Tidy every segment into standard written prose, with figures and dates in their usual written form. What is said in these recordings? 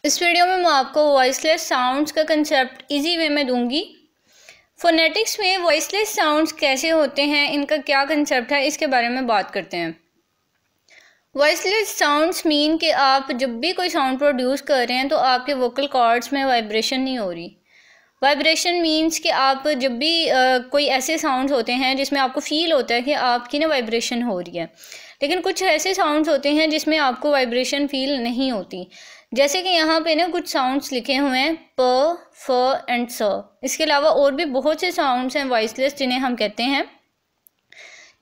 इस वीडियो में मैं आपको वॉइसलेस साउंड्स का कंसेप्ट इजी वे में दूंगी। फोनेटिक्स में वॉइसलेस साउंड्स कैसे होते हैं, इनका क्या कंसेप्ट है, इसके बारे में बात करते हैं। वॉइसलेस साउंड्स मीन कि आप जब भी कोई साउंड प्रोड्यूस कर रहे हैं तो आपके वोकल कॉर्ड्स में वाइब्रेशन नहीं हो रही। वाइब्रेशन मीन्स कि आप जब भी कोई ऐसे साउंड्स होते हैं जिसमें आपको फील होता है कि आपकी ना वाइब्रेशन हो रही है, लेकिन कुछ ऐसे साउंड्स होते हैं जिसमें आपको वाइब्रेशन फील नहीं होती। जैसे कि यहाँ पे ना कुछ साउंड्स लिखे हुए हैं प, फ एंड स। इसके अलावा और भी बहुत से साउंड्स हैं वॉइसलेस जिन्हें हम कहते हैं।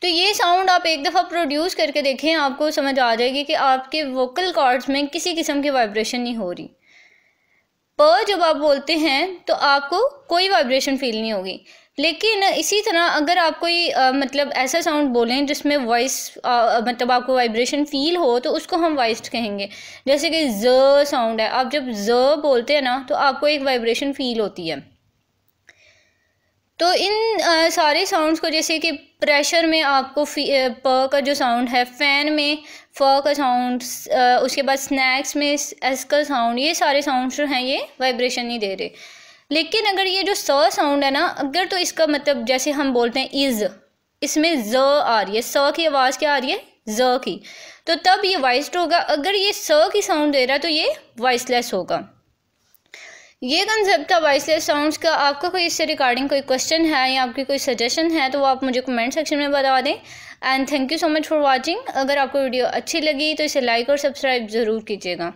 तो ये साउंड आप एक दफ़ा प्रोड्यूस करके देखें, आपको समझ आ जाएगी कि आपके वोकल कॉर्ड्स में किसी किस्म की वाइब्रेशन नहीं हो रही। प जब आप बोलते हैं तो आपको कोई वाइब्रेशन फील नहीं होगी। लेकिन इसी तरह अगर आप कोई मतलब ऐसा साउंड बोलें जिसमें वॉइस मतलब आपको वाइब्रेशन फील हो तो उसको हम वॉइस्ड कहेंगे। जैसे कि ज साउंड है, आप जब ज बोलते हैं ना तो आपको एक वाइब्रेशन फील होती है। तो इन सारे साउंड्स को, जैसे कि प्रेशर में आपको प का जो साउंड है, फ़ैन में फ का साउंड, उसके बाद स्नैक्स में एस का साउंड, ये सारे साउंड्स जो हैं ये वाइब्रेशन नहीं दे रहे। लेकिन अगर ये जो स साउंड है ना, अगर तो इसका मतलब जैसे हम बोलते हैं इज़, इसमें ज आ रही है, स की आवाज़ क्या आ रही है, ज की, तो तब ये वॉइस्ड होगा। अगर ये स की साउंड दे रहा है तो ये वॉइसलेस होगा। ये कंसेप्ट था वॉइसलेस साउंड्स का। आपका कोई इससे रिगार्डिंग कोई क्वेश्चन है या आपकी कोई सजेशन है तो वो आप मुझे कमेंट सेक्शन में बता दें। And thank you so much for watching. अगर आपको वीडियो अच्छी लगी तो इसे लाइक और सब्सक्राइब ज़रूर कीजिएगा।